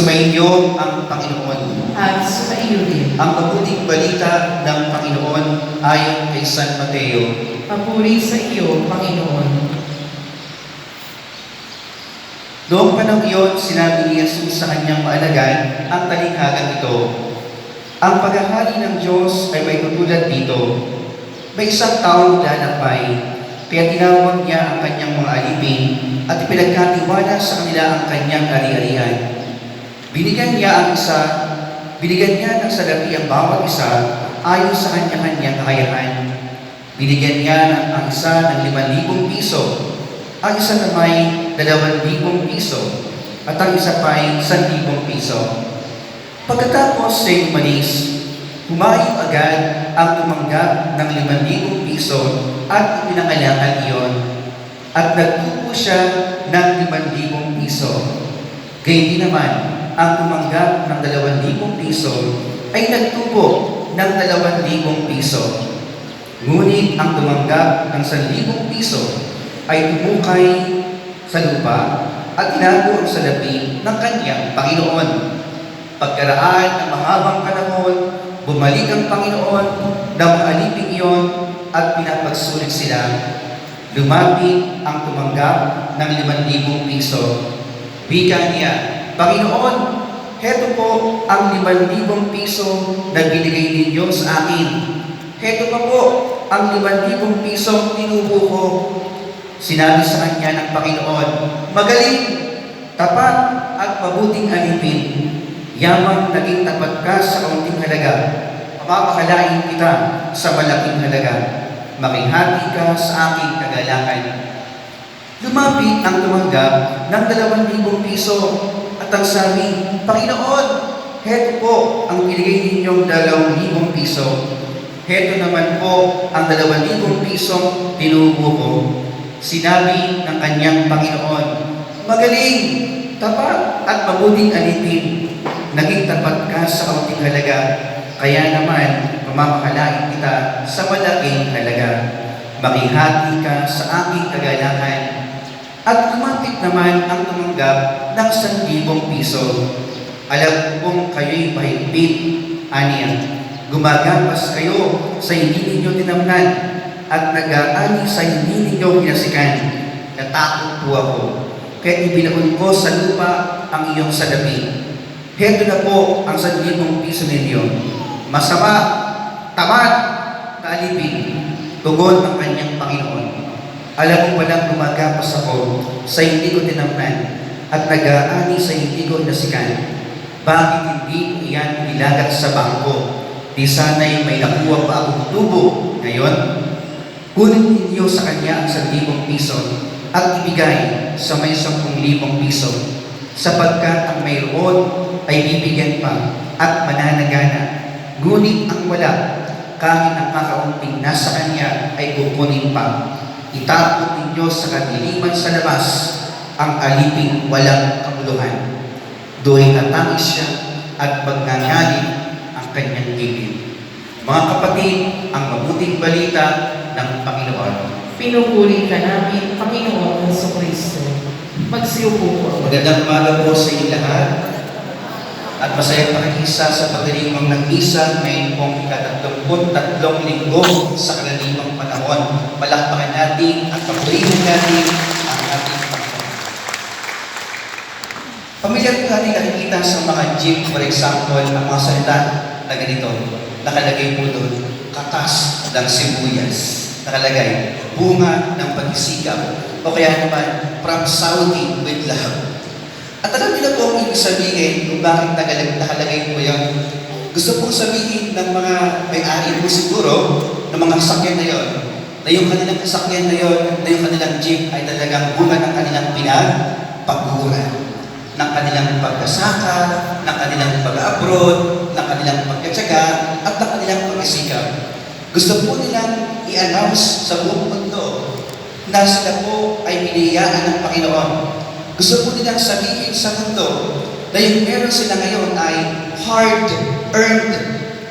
Sumainyo ang Panginoon. At sumaiyo din. Ang mabuting balita ng Panginoon ayon kay San Mateo. Papuri sa iyo, Panginoon. Noong panahon iyon, sinabi ni Jesus sa kanyang maalagad ang talinghagang ito. Ang paghahari ng Diyos ay may tutulad dito. May isang taong lalakbay, kaya tinawag niya ang kanyang mga alipin at ipinagkatiwala sa kanila ang kanyang ari-arian. Binigyan niya ng salapi ang bawat isa ayon sa kanya-kanyang kakayahan. Binigyan niya ang isa ng 5,000 piso, ang isa na may 2,000 piso, at ang isa pa ay 1,000 piso. Pagkatapos siya umalis, humayo agad ang tumanggap ng 5,000 piso at ipinangalakan iyon, at nagtubo siya ng 5,000 piso. Gayun din naman, ang tumanggap ng 2,000 piso ay nagtubo ng 2,000 piso. Ngunit ang tumanggap ng 1,000 piso ay tumukay sa lupa at tinago ang salapi ng kanyang Panginoon. Pagkaraan ng mahabang panahon, bumalik ang Panginoon ng mga aliping iyon at pinapagsulit sila. Lumapit ang tumanggap ng 5,000 piso. Wika niya, Panginoon, heto po ang 5,000 piso na binigay ninyo sa akin. Heto pa po ang 5,000 piso tinubo ko. Sinabi sa kanya ng Panginoon, magaling, tapat at mabuting alipin. Yamang naging tapat ka sa kaunting halaga, papapakalain kita sa malaking halaga. Makinghati ka sa aking kagalakan. Lumapit ang tumanggap ng 2,000 piso at ang sabi, Panginoon, heto po ang binigay ninyong 2,000 piso. Heto naman po ang 2,000 pisong tinubo ko. Sinabi ng kanyang Panginoon, magaling, tapat at mabuting alipin. Naging tapat ka sa kaunting halaga, kaya naman mamamahalain kita sa malaking halaga. Makihati ka sa aking kagalakan. At lumapit naman ang tumanggap ng 1,000 piso. Alam kong kayo'y mahigpit, aniya. Gumagapas kayo sa hindi ninyo tinamnan at nag-aani sa hindi ninyo pinasikan. Natakot po ako, kaya ibinaon ko sa lupa ang iyong salapi. Heto na po ang 1,000 piso ninyo. Masama, tamad, na alipin, tugon ng kanyang Panginoon. Alam mo palang gumagapas ako sa hindi ko tinamnan at nag-aani sa hindi ko inasikan. Bakit hindi ko iyan nilagat sa bangko? Di sana'y may nakuha pa akong tubo. Ngayon, kunin ninyo sa kanya ang 1,000 piso at ibigay sa may 10,000 piso, sapagkat ang mayroon ay bibigyan pa at mananagana. Ngunit ang wala, kahit ang kakaunting nasa kanya ay kukunin pa. Itapon ninyo sa kadiliman sa labas ang aliping walang kabuluhan. Do'y natangis siya at magngangalit ang kanyang gilid. Mga kapatid, ang mabuting balita ng Panginoon. Pinupuri ka namin, Panginoon Jesucristo. Magsiupo po. Magandang umaga po sa inyo lahat. At masaya pakikisa sa pagdilimang ng misa ngayon pong ika-33 linggo sa kalalimang panahon. Palakpakan natin at papurihin natin ang ating Panginoon. Pamilyar po natin nakikita sa mga jeep, for example, ang mga salita na ganito. Nakalagay po doon, katas ng sibuyas. Nakalagay, bunga ng pagsisikap. O kaya naman, from Saudi with love. At alam niyo na po ang ibig sabihin kung bakit nakalagay po yun. Gusto pong sabihin ng mga may-ari po siguro ng mga sasakyan na yun, na yung kanilang sasakyan na yun, na yung kanilang jeep ay talagang bunga ng kanilang pinagpaguran, ng kanilang pagkasaka, ng kanilang pag-abroad, ng kanilang pagkatsaga, at ng kanilang pag-isikap. Gusto po nilang i-announce sa buong mundo na sila po ay piniyaan ng Panginoon. Gusto po nilang sabihin sa mundo na yung meron sila ngayon ay hard-earned.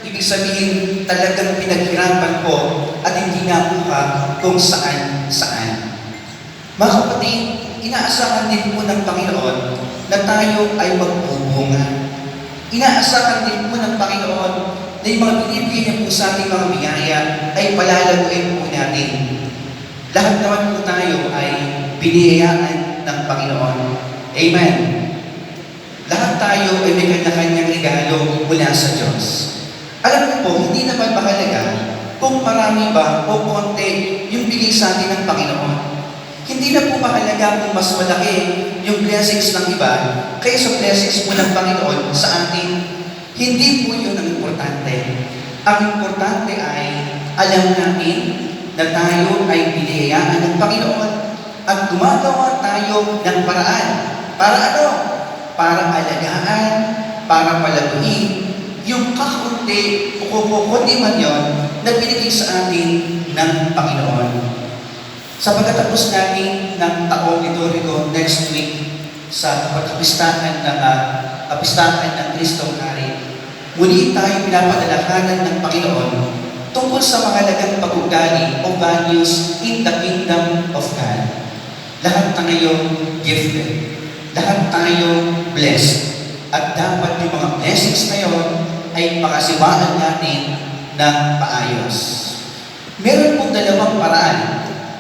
Ibig sabihin, talagang pinaghirapan po at hindi nakuha kung saan-saan. Mga kapatid, inaasahan din po ng Panginoon na tayo ay magbubunga. Inaasahan din po ng Panginoon na yung mga binibigay niya po sa ating mga biyaya ay palalaguin po natin. Lahat naman po tayo ay biniyayaan ng Panginoon. Amen. Lahat tayo ay may kanya-kanyang regalo mula sa Diyos. Alam mo po, hindi naman mahalaga kung marami ba o konti yung bigay sa atin ng Panginoon. Hindi na po mahalaga kung mas malaki yung blessings ng iba kaysa blessings mo ng Panginoon sa atin. Hindi po yun ang importante. Ang importante ay alam natin na tayo ay biniyayaan ng Panginoon at gumagawa tayo ng paraan. Para ano? Para alagaan, para palaguin yung kakunti o kukunti man yun na binigay sa atin ng Panginoon. Sa pagkatapos natin ng taong liturgo next week sa pagkapistahan ng Kristong Hari, muli tayo pinapadalakanan ng Panginoon tungkol sa mahalagang pag-ugali o values in the kingdom of God. Lahat tayo gifted. Lahat tayo blessed. At dapat yung mga blessings na yun ay pakasiwaan natin ng paayos. Meron pong dalawang paraan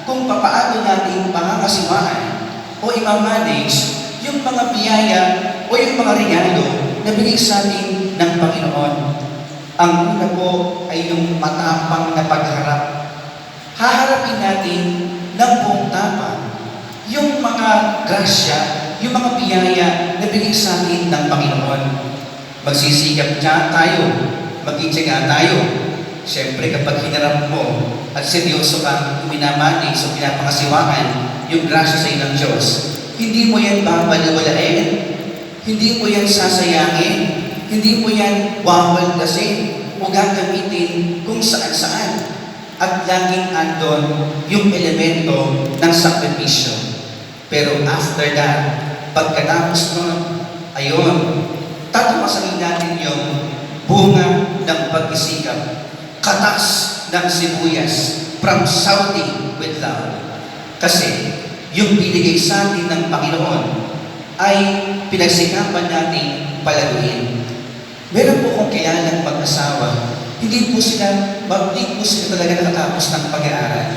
kung papaano natin pangangasiwaan o i-manage yung mga biyaya o yung mga regalo na binigay sa atin ng Panginoon. Ang una po ay yung matapang na pagharap. Haharapin natin ng buong tapang yung mga grasya, yung mga biyaya na binigay sa atin ng Panginoon. Magsisikap tayo, magtitiyaga tayo. Siyempre, kapag hinarap mo at seryoso kang minamanage o pinapangasiwaan yung grasya sa iyo ng Diyos, hindi mo yan babaliwalain, hindi mo yan sasayangin, hindi mo yan wawaldasin o gagamitin kung saan-saan. At laging andon yung elemento ng sakripisyo. Pero after that, pagkatapos nun, ayun, tatapasanin natin yung bunga ng pag-isikap, katas ng sibuyas, from shouting with love. Kasi yung binigay sa atin ng Panginoon ay pinagsikapan natin palaguin. Meron po kong kilalang mag-asawa, hindi po sila talaga nakatapos ng pag-aaral.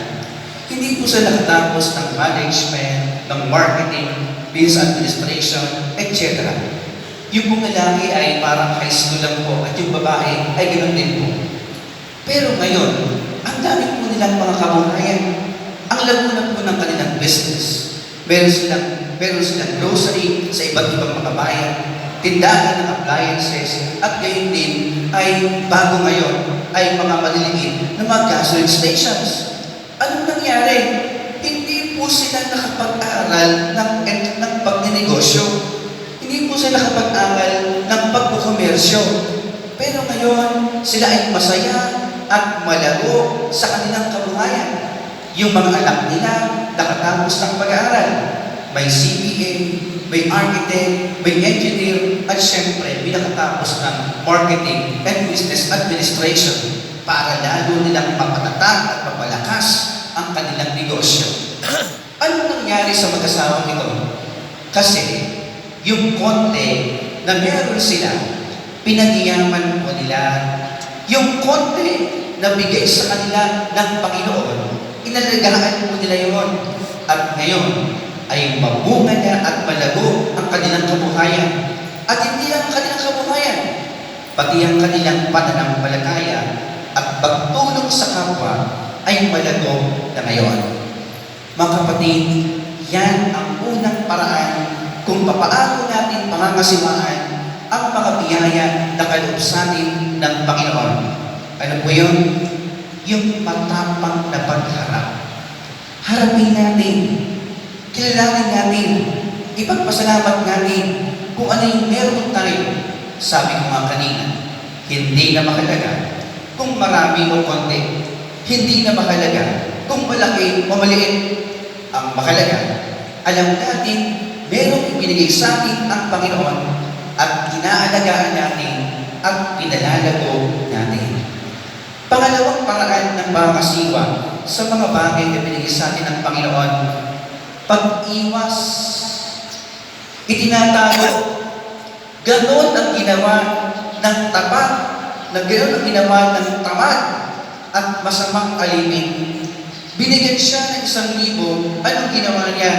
Hindi po sila nakatapos ng management, ng marketing, business administration, etc. Yung pong lalaki ay parang high school lang po at yung babae ay ganoon din po. Pero ngayon, ang dami po nilang mga kabuhayan. Ang laguna po ng kanilang business. Meron silang grocery sa iba't ibang mga bayan, tindahan ng appliances, at gayon din ay bago ngayon ay mga maliliit na mga gasoline stations. Anong nangyari? Hindi po sila nakapag-aral ng pagnenegosyo. Hindi po sila nakapag-aral ng pagkukomersyo. Pero ngayon, sila ay masaya at malago sa kanilang kabuhayan. Yung mga anak nila nakatapos ng pag-aaral. May CPA, may architect, may engineer, at syempre, may nakatapos ng marketing and business administration para lalo nilang mapatatag at mapalakas ang kanilang negosyo. Ano nangyari sa mag-asawang ito? Kasi yung konti na meron sila, pinagyaman po nila. Yung konti na bigay sa kanila ng Panginoon, inalagaan po nila yun. At ngayon, ay mabunga niya at malago ang kanilang kabuhayan. At hindi lang ang kanilang kabuhayan, pati ang kanilang pananampalataya at pagtulong sa kapwa ay malago na ngayon. Mga kapatid, yan ang unang paraan kung papaano natin pangangasiwaan ang mga biyaya na kaloob sa atin ng Panginoon. Ano po yun? Yung matapang na pagharap. Harapin natin, kilalanin natin, ipagpasalamat natin kung ano yung meron tayo. Sabi ko nga kanina, hindi na mahalaga kung marami o konti. Hindi na mahalaga kung malaki o maliit. Ang mahalaga, alam natin, merong ibinigay sa atin ang Panginoon at inaalagaan natin at pinalalago natin. Pangalawang paraan ng pangasiwa sa mga bagay na binigay sa atin ng Pag-iwas. Itinatago. Ganon ang ginawa ng tapat, ganon ang ginawa ng tamad at masamang alipin. Binigyan siya ng 1,000, anong ginawa niya?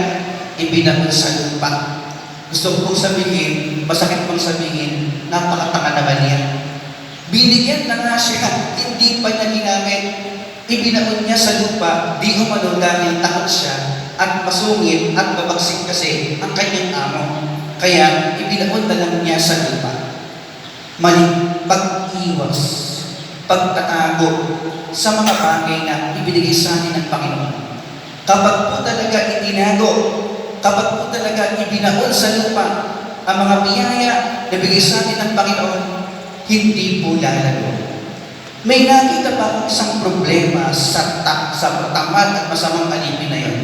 Ibinaon sa lupa. Gusto kong sabihin, masakit kong sabihin, napakatanga naman niya. Binigyan na nga siya, hindi pa niya ginamit. Ibinaon niya sa lupa, di umano dahil takot siya at masungit at babagsik kasi ang kanyang amo. Kaya ibinaon na lang niya sa lupa. Maling pag-iwas, pagtatago sa mga bagay na ibinigay sa atin ng Panginoon. Kapag po talaga itinago, kapag po talaga ibinaon sa lupa ang mga biyaya na bigay sa atin ng Panginoon, hindi po lalago. May nakita pa akong isang problema sa tamad at masamang alipin na yun.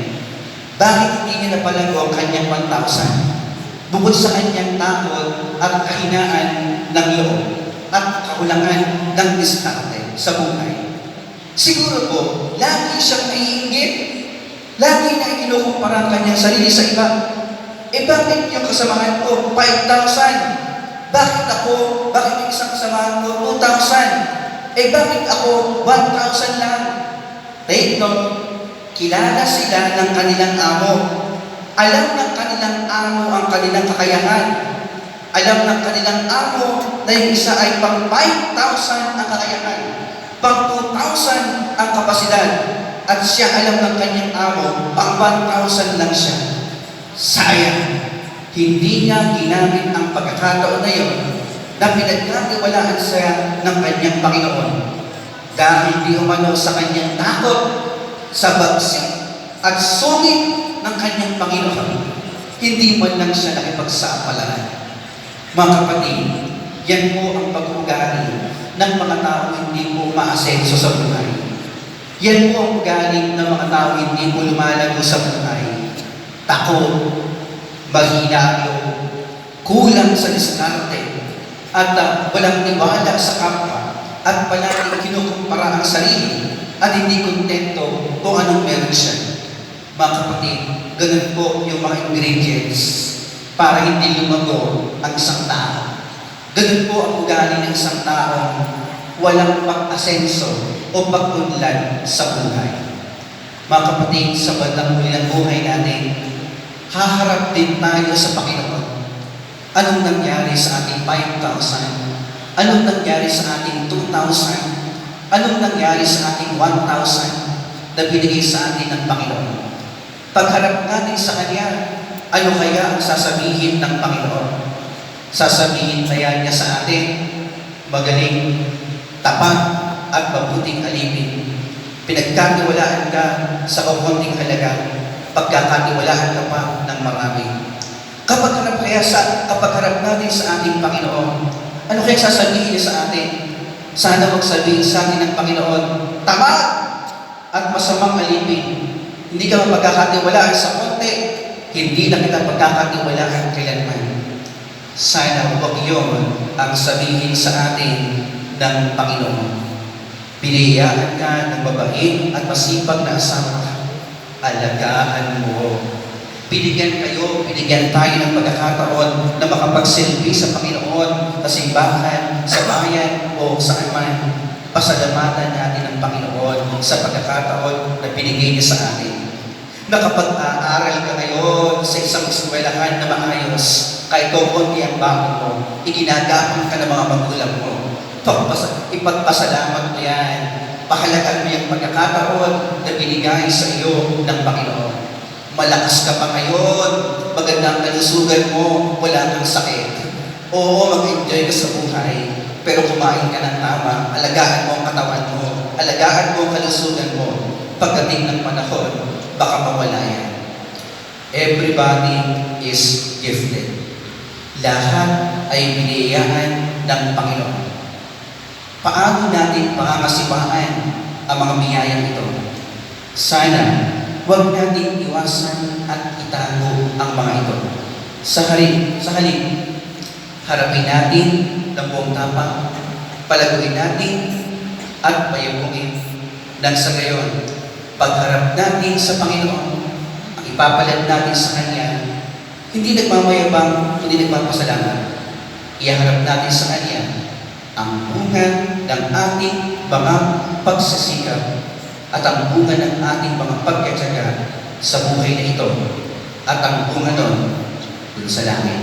Bakit hindi niya napalago ang kanyang 1,000? Bukod sa kanyang takot at kahinaan ng loob at kakulangan ng diskarte sa buhay. Siguro po, lagi siyang naiinggit. Lagi na ikinukumpara ang kanyang sarili sa iba. Bakit yung kasamahan ko 5,000? Bakit ako? Bakit yung isang kasamahan ko 2,000? Bakit ako 1,000 lang? Take note, kilala sila ng kanilang amo. Alam ng kanilang amo ang kanilang kakayahan. Alam ng kanilang amo na yung isa ay pang 5,000 ang kakayahan, pang 2,000 ang kapasidad, at siya alam ng kanyang amo, pang 1,000 lang siya. Sayang, hindi niya ginamit ang pagkakataon na yun na pinagkatiwalaan siya ng kanyang Panginoon. Dahil di umano sa kanyang takot, sa bagsik at sungit ng kanyang Panginoon, hindi man lang siya nakipagsapalaran. Mga kapatid, yan po ang pag-ugali ng mga tao hindi po maasenso sa buhay. Yan po ang ugali ng mga tao hindi po lumalago sa buhay. Takot, mahina ang kulang sa diskarte, at walang tiwala sa kapwa, at palaging kinukumpara ang sarili at hindi kontento kung anong meron siya. Mga kapatid, ganun po yung mga ingredients para hindi lumago ang isang tao. Ganun po ang ugali ng isang taong walang pag-asenso o pag-unlad sa buhay. Mga kapatid, sa bandang huli ng buhay natin, haharap din tayo sa Panginoon. Anong nangyari sa ating 5,000? Anong nangyari sa ating 2,000? Anong nangyari sa ating 1,000 na binigay sa atin ng Panginoon? Pagharap natin sa Kanya, ano kaya ang sasabihin ng Panginoon? Sasabihin kaya niya sa atin, magaling, tapat, at mabuting alipin. Pinagkatiwalaan ka sa kaunting halaga, pagkakatiwalaan ka pa ng marami. Kapag harap natin sa ating Panginoon, ano kaya sasabihin niya sa atin? Sana magsabihin sa atin ng Panginoon, tamad at masamang alipin. Hindi ka mapagkakatiwalaan sa konti, hindi na kita pagkakatiwalaan kailanman. Sana huwag yun ang sabihin sa atin ng Panginoon. Biniyaan ka ng mabait at masipag na asawa. Alagaan mo. Binigyan tayo ng pagkakataon na makapagsilbi sa Panginoon, sa simbahan, sa bayan, o saan man. Pasalamatan natin ang Panginoon sa pagkakataon na binigay niya sa atin. Nakapag-aaral ka ngayon sa isang eskwelahan na maayos, kahit konti ang baon mo, iginagapang ka ng mga magulang mo. Ipagpasalamat mo yan. Pahalagaan mo yung pagkakataon na binigay sa iyo ng Panginoon. Malakas ka pa ngayon, magandang kalusugan mo, wala kang sakit. Oo, mag-enjoy ka sa buhay, pero kumain ka ng tama, alagaan mo ang katawan mo, alagaan mo ang kalusugan mo. Pagdating ng panahon, baka mawala yan. Everybody is gifted. Lahat ay biniyayaan ng Panginoon. Paano natin pangangasiwaan ang mga biyayang ito? Sana, huwag natin iwasan at itago ang mga ito. Sa halip, harapin natin ng buong tapang, palaguin natin at payagungin. Nang sa gayon, pagharap natin sa Panginoon, ang ipapalad natin sa Kanya, Hindi nagmamayabang, kundi nagpapasalamat. Iharap natin sa Kanya ang bunga ng ating mga pagsisikap at ang bunga ng ating mga pagkatyaga sa buhay na ito at ang bunga nun dun sa langit.